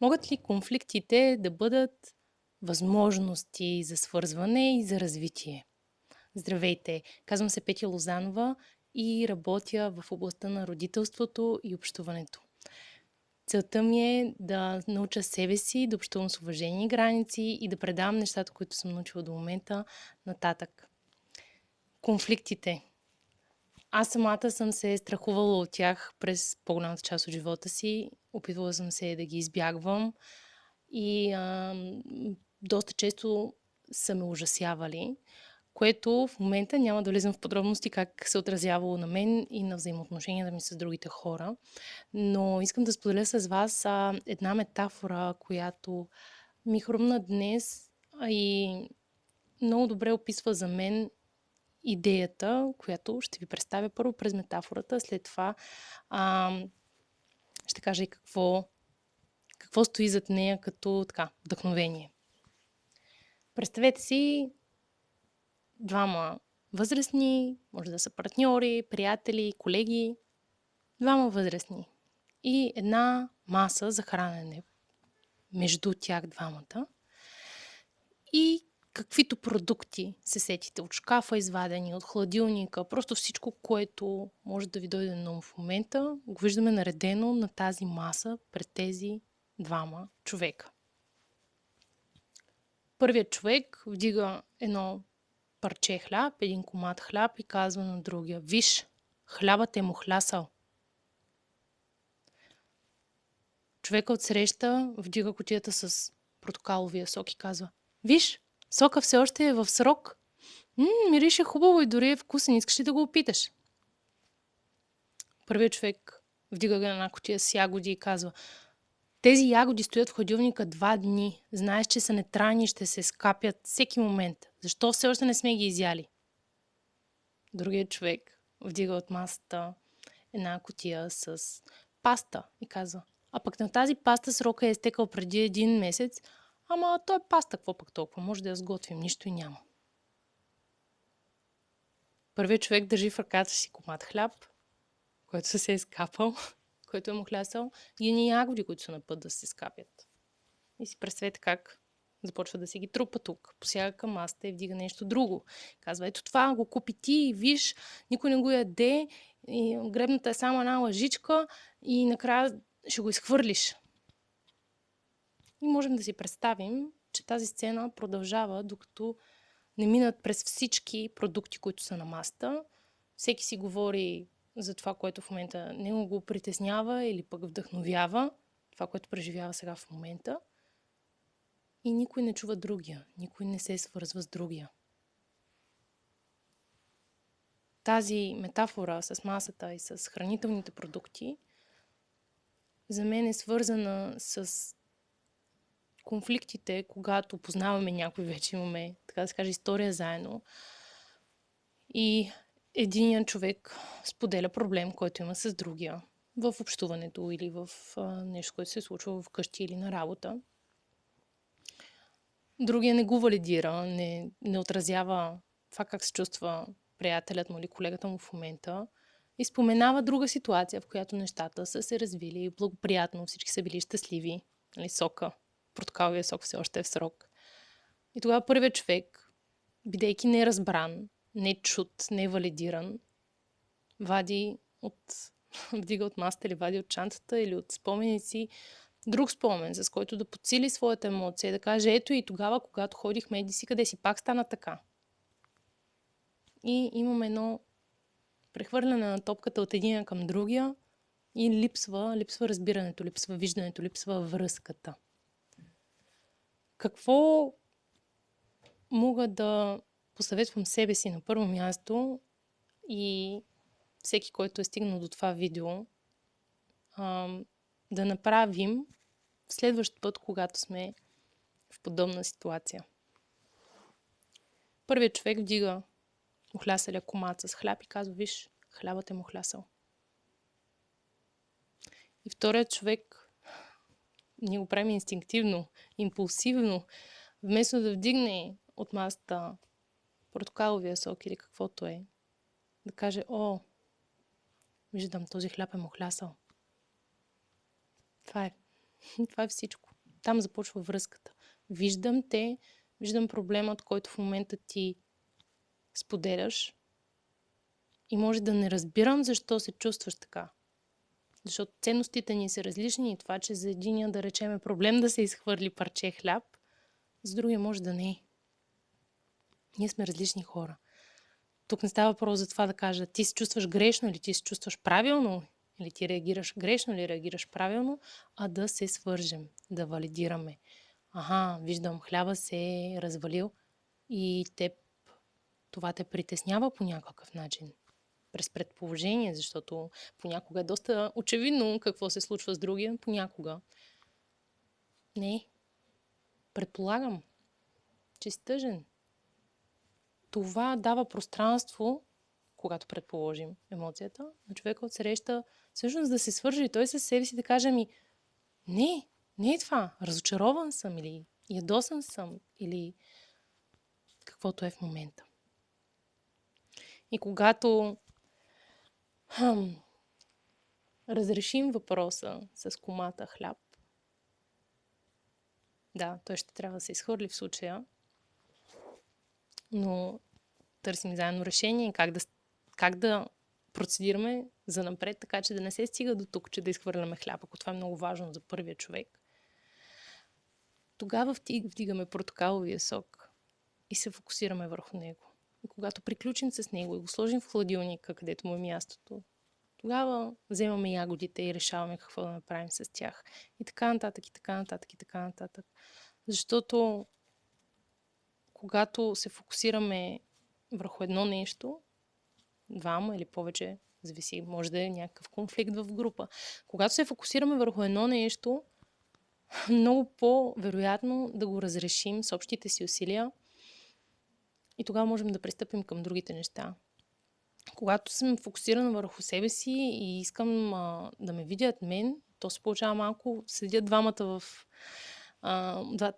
Могат ли конфликтите да бъдат възможности за свързване и за развитие? Здравейте! Казвам се Петя Лозанова и работя в областта на родителството и общуването. Целта ми е да науча себе си, да общувам с уважение и граници и да предавам нещата, които съм научила до момента, нататък. Конфликтите. Аз самата съм се страхувала от тях през по-голямата част от живота си. Опитвала съм се да ги избягвам и доста често са ме ужасявали, което в момента няма да влизам в подробности как се отразявало на мен и на взаимоотношенията ми с другите хора. Но искам да споделя с вас една метафора, която ми хрумна днес и много добре описва за мен идеята, която ще ви представя първо през метафората, след това ще кажа и какво стои зад нея като вдъхновение. Представете си двама възрастни, може да са партньори, приятели, колеги, двама възрастни и една маса за хранене между тях двамата и каквито продукти се сетите от шкафа извадени, от хладилника, просто всичко, което може да ви дойде на ум в момента, го виждаме наредено на тази маса пред тези двама човека. Първият човек вдига едно парче хляб, един комат хляб и казва на другия: виж, хлябът е му хлясал. Човека отсреща вдига кутията с портокаловия сок и казва: виж, сока все още е в срок. Мирише хубаво и дори е вкусен, искаш ли да го опиташ? Първият човек вдига една кутия с ягоди и казва: тези ягоди стоят в хладилника 2 дни. Знаеш, че са нетрайни и ще се скапят всеки момент. Защо все още не сме ги изяли? Другият човек вдига от масата една кутия с паста и казва: а пък на тази паста срока е изтекал преди 1 месец, ама той е паста, какво пък толкова? Може да я сготвим, нищо и няма. Първият човек държи в ръката си комат хляб, който се е скапал, който е му хлясал, и едни ягоди, които са на път да се скапят. И си представете как започва да си ги трупа тук. Посяга към масата и вдига нещо друго. Казва: ето това го купи ти, виж, никой не го яде, и гребната е само една лъжичка и накрая ще го изхвърлиш. И можем да си представим, че тази сцена продължава, докато не минат през всички продукти, които са на масата. Всеки си говори за това, което в момента не го притеснява или пък вдъхновява, това, което преживява сега в момента. И никой не чува другия, никой не се свързва с другия. Тази метафора с масата и с хранителните продукти за мен е свързана с конфликтите, когато познаваме някой, вече имаме, така да се каже, история заедно. И единият човек споделя проблем, който има с другия в общуването или в нещо, което се случва вкъщи или на работа. Другия не го валидира, не отразява това как се чувства приятелят му или колегата му в момента и споменава друга ситуация, в която нещата са се развили благоприятно, всички са били щастливи. Сока, портокаловия сок все още е в срок. И тогава първият човек, бидейки неразбран, не чут, не валидиран, вдига от масата или вади от чантата или от спомените си друг спомен, с който да подсили своята емоция и да каже: ето и тогава, когато ходихме еди си къде си, пак стана така. И имаме едно прехвърляне на топката от единия към другия и липсва разбирането, липсва виждането, липсва връзката. Какво мога да посъветвам себе си на първо място и всеки, който е стигнал до това видео, да направим следващ път, когато сме в подобна ситуация? Първият човек вдига охлясалия комат с хляб и казва: виж, хлябът е му хлясал. И вторият човек, ние го правим инстинктивно, импулсивно, вместо да вдигне от масата портокаловия сок или каквото е, да каже: о, виждам, този хляб е му хлясал. Това е всичко. Там започва връзката. Виждам те, виждам проблемът, който в момента ти споделяш и може да не разбирам защо се чувстваш така. Защото ценностите ни са различни и това, че за единия, да речем, е проблем да се изхвърли парче хляб, за другия може да не е. Ние сме различни хора. Тук не става въпрос за това да кажа ти се чувстваш грешно или ти се чувстваш правилно, или ти реагираш грешно или реагираш правилно, а да се свържем, да валидираме. Виждам, хляба се е развалил и това те притеснява по някакъв начин. През предположение, защото понякога е доста очевидно какво се случва с другия, понякога. Не. Предполагам, че си тъжен. Това дава пространство, когато предположим емоцията, на човека отсреща, всъщност да се свържи той със себе си да каже не е това, разочарован съм или ядосан съм или каквото е в момента. И когато разрешим въпроса с комата хляб, да, той ще трябва да се изхвърли в случая, но търсим заедно решение как да процедираме за напред, така че да не се стига до тук, че да изхвърляме хляб, ако това е много важно за първия човек. Тогава вдигаме портокаловия сок и се фокусираме върху него. И когато приключим с него и го сложим в хладилника, където му е мястото, тогава вземаме ягодите и решаваме какво да направим с тях. И така нататък, и така нататък, и така нататък. Защото когато се фокусираме върху едно нещо, двама или повече, зависи, може да е някакъв конфликт в група. Когато се фокусираме върху едно нещо, много по-вероятно да го разрешим с общите си усилия и тогава можем да пристъпим към другите неща. Когато съм фокусирана върху себе си и искам да ме видят мен, то се получава малко, седят двамата в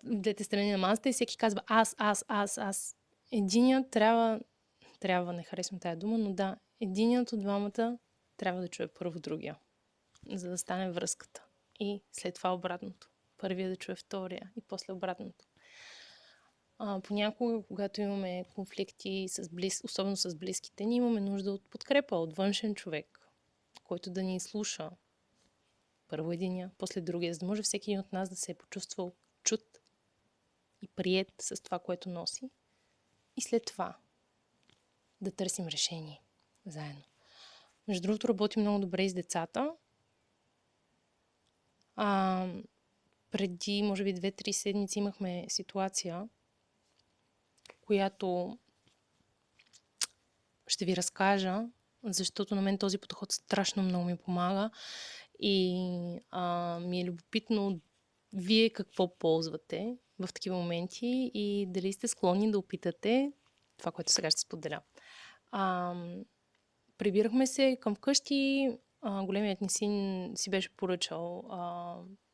двете страни на масата и всеки казва аз. Единият трябва, не харесвам тая дума, но да, единият от двамата трябва да чуе първо другия, за да стане връзката. И след това обратното. Първия да чуе втория и после обратното. Понякога, когато имаме конфликти, особено с близките ни, имаме нужда от подкрепа, от външен човек, който да ни слуша. Първо единия, после другия, за да може всеки един от нас да се е почувствал чут и приет с това, което носи. И след това да търсим решение заедно. Между другото, работим много добре и с децата. Преди, може би, 2-3 седмици имахме ситуация, която ще ви разкажа, защото на мен този подход страшно много ми помага и ми е любопитно вие какво ползвате в такива моменти и дали сте склонни да опитате това, което сега ще споделя. Прибирахме се към вкъщи, големият ни син си беше поръчал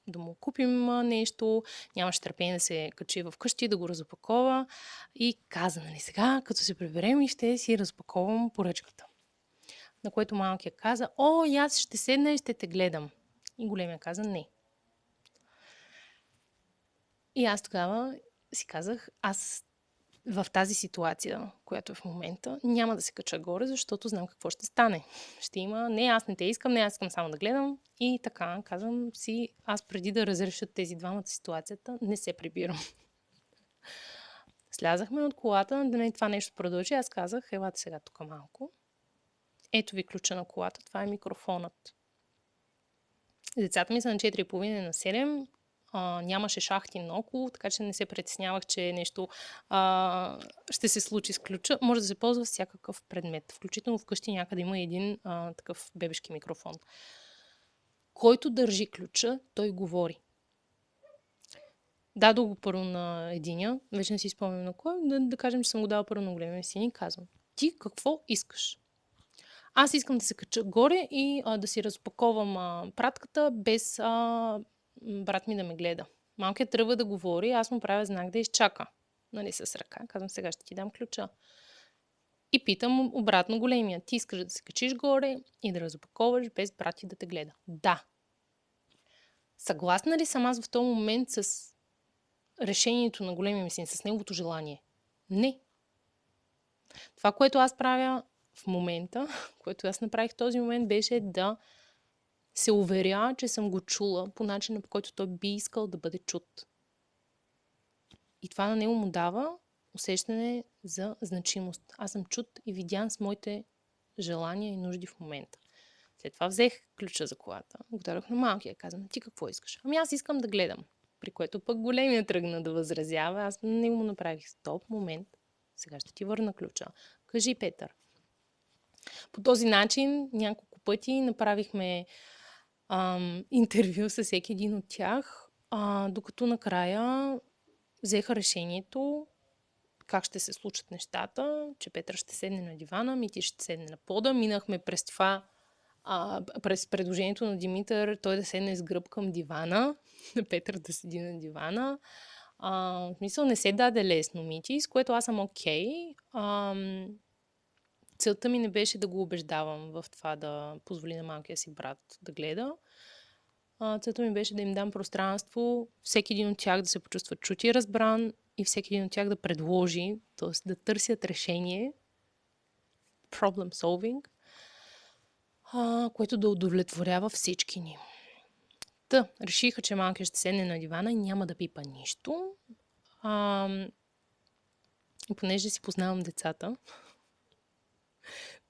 да му купим нещо, нямаше търпение да се качи в къщи, да го разопакова и каза, сега, като се приберем и ще си разпаковам поръчката. На което малкият каза, и аз ще седна и ще те гледам. И големият каза, не. И аз тогава си казах, аз в тази ситуация, която е в момента, няма да се кача горе, защото знам какво ще стане. Ще има, аз не те искам, аз искам само да гледам. И така, казвам си, аз преди да разрешат тези двамата ситуацията, не се прибирам. Слязахме от колата, да не това нещо продължи. Аз казах, елате сега тук малко. Ето ви ключа на колата, това е микрофонът. Децата ми са на 4,5 и на 7. Нямаше шахти наоколо, така че не се притеснявах, че нещо ще се случи с ключа. Може да се ползва всякакъв предмет. Включително вкъщи някъде има един такъв бебешки микрофон. Който държи ключа, той говори. Дадох го първо на единия, вече не си спомням на кой, да кажем, че съм го дала първо на големия син и казвам, ти какво искаш? Аз искам да се кача горе и да си разпаковам пратката без брат ми да ме гледа. Малкият тръгва да говори, аз му правя знак да изчака. С ръка. Казвам, сега ще ти дам ключа. И питам обратно големия. Ти искаш да се качиш горе и да разопаковаш без брат ти да те гледа? Да. съгласна ли съм аз в този момент с решението на големия ми син, с неговото желание? Не. Това, което аз правя в момента, което аз направих в този момент, беше да се уверя, че съм го чула по начина, по който той би искал да бъде чут. И това на него му дава усещане за значимост. Аз съм чут и видян с моите желания и нужди в момента. След това взех ключа за колата, го дадох на малкия, казвам, ти какво искаш? Ами аз искам да гледам. При което пък големия тръгна да възразява. Аз не му направих стоп, момент. Сега ще ти върна ключа. Кажи, Петър. По този начин няколко пъти направихме интервю с всеки един от тях, докато накрая взеха решението как ще се случат нещата, че Петър ще седне на дивана, Мити ще седне на пода. Минахме през това, през предложението на Димитър, той да седне с гръб към дивана, Петър да седи на дивана. В смисъл не се даде лесно, Мити, с което аз съм окей. Целта ми не беше да го убеждавам в това да позволи на малкия си брат да гледа. Целта ми беше да им дам пространство, всеки един от тях да се почувства чут и разбран и всеки един от тях да предложи, т.е. да търсят решение, problem solving, което да удовлетворява всички ни. Решиха, че малкият ще седне на дивана и няма да пипа нищо. И понеже си познавам децата,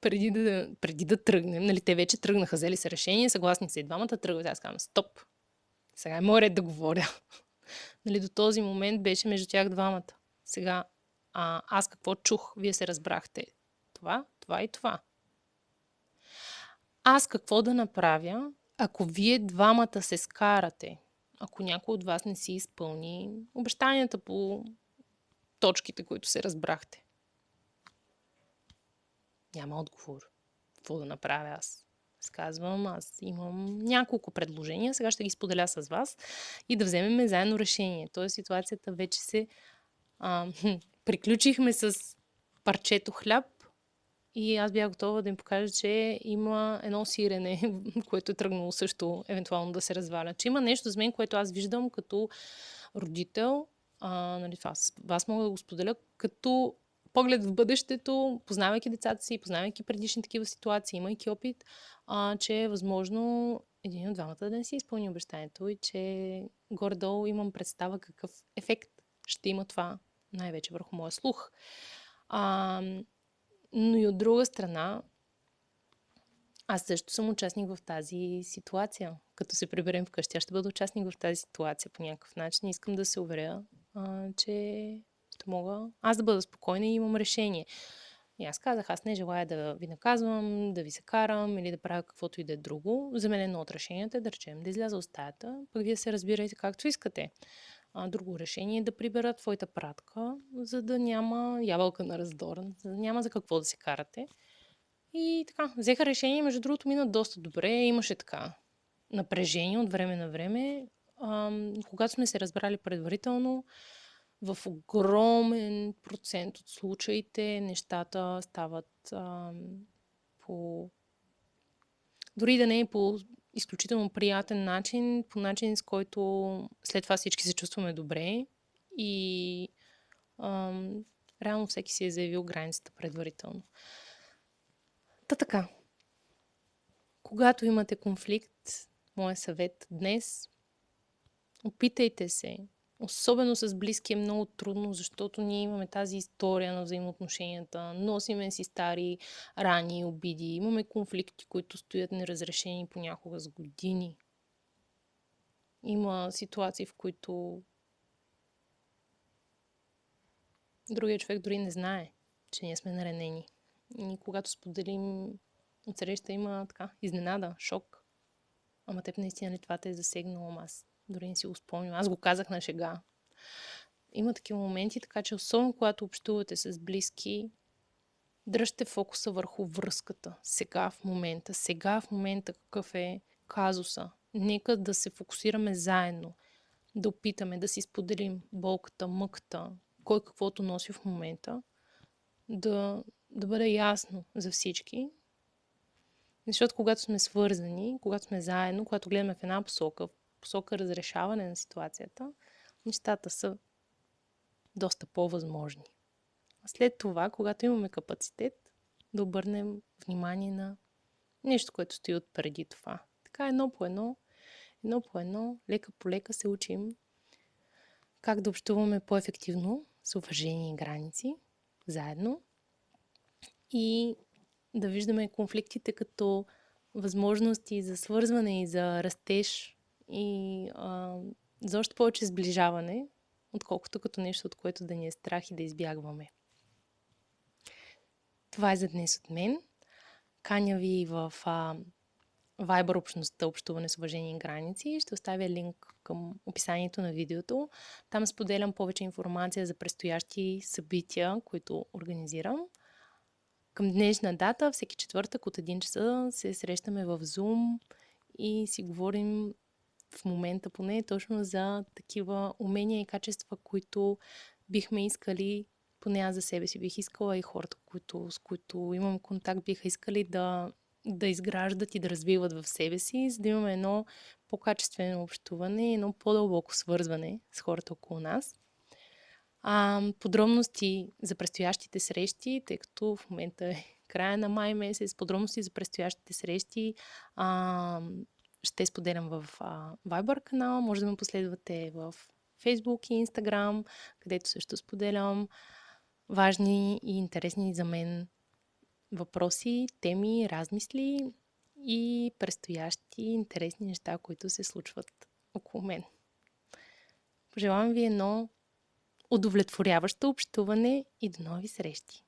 преди да тръгнем, нали, те вече тръгнаха, взели са решение, съгласни са и двамата, тръгват. Аз казвам, стоп, сега е мой ред да говоря. Нали, до този момент беше между тях двамата. Сега, аз какво чух? Вие се разбрахте. Това и това. Аз какво да направя, ако вие двамата се скарате? Ако някой от вас не си изпълни обещанията по точките, които се разбрахте? Няма отговор. Какво да направя аз? Казвам, аз имам няколко предложения, сега ще ги споделя с вас и да вземем заедно решение. Тоест ситуацията вече се приключихме с парчето хляб и аз бях готова да им покажа, че има едно сирене, което е тръгнало също евентуално да се разваля. Че има нещо за мен, което аз виждам като родител, нали, вас мога да го споделя, като поглед в бъдещето, познавайки децата си, познавайки предишни такива ситуации, имайки опит, че е възможно един от двамата да не си изпълни обещанието и че горе-долу имам представа какъв ефект ще има това, най-вече върху моя слух. Но и от друга страна, аз също съм участник в тази ситуация. Като се приберем вкъщи, аз ще бъда участник в тази ситуация по някакъв начин. Искам да се уверя, че ще мога аз да бъда спокойна и имам решение. И аз казах, аз не желая да ви наказвам, да ви се карам или да правя каквото и да е друго. За мен едно от решенията е да речем да изляза от стаята, пък вие се разбирайте както искате. Друго решение е да прибера твоята пратка, за да няма ябълка на раздора, за да няма за какво да се карате. И така, взеха решение, между другото мина доста добре, имаше така напрежение от време на време. Когато сме се разбрали предварително, в огромен процент от случаите нещата стават по... Дори да не е по изключително приятен начин, по начин, с който след това всички се чувстваме добре и реално всеки си е заявил границата предварително. Така. Когато имате конфликт, моят съвет днес, опитайте се. Особено с близки е много трудно, защото ние имаме тази история на взаимоотношенията. Носиме си стари рани, обиди. Имаме конфликти, които стоят неразрешени понякога с години. Има ситуации, в които другият човек дори не знае, че ние сме наранени. И когато споделим отсреща, има така изненада, шок. Ама теб наистина ли това те е засегнало? Аз дори не си го спомням. Аз го казах на шега. Има такива моменти, така че особено когато общувате с близки, дръжте фокуса върху връзката. Сега в момента какъв е казуса. Нека да се фокусираме заедно. Да опитаме да си споделим болката, мъката, кой каквото носи в момента. Да бъде ясно за всички. Защото когато сме свързани, когато сме заедно, когато гледаме в една посока, посока разрешаване на ситуацията, нещата са доста по-възможни. След това, когато имаме капацитет, да обърнем внимание на нещо, което стои отпреди това. Така едно по едно, лека по лека се учим как да общуваме по-ефективно с уважение и граници, заедно, и да виждаме конфликтите като възможности за свързване и за растеж и за още повече сближаване, отколкото като нещо, от което да ни е страх и да избягваме. Това е за днес от мен. Каня ви в Viber общността Общуване с уважение и граници. Ще оставя линк към описанието на видеото. Там споделям повече информация за предстоящи събития, които организирам. Към днешна дата, всеки четвъртък от 1 часа се срещаме в Zoom и си говорим в момента поне точно за такива умения и качества, които бихме искали, поне аз за себе си бих искала, и хората, с които имам контакт, биха искали да изграждат и да развиват в себе си, за да имаме едно по-качествено общуване, едно по-дълбоко свързване с хората около нас. Подробности за предстоящите срещи, тъй като в момента е края на май месец, подробности за предстоящите срещи ще споделям в Viber канала. Може да ме последвате в Facebook и Instagram, където също споделям важни и интересни за мен въпроси, теми, размисли и предстоящи интересни неща, които се случват около мен. Пожелавам ви едно удовлетворяващо общуване и до нови срещи!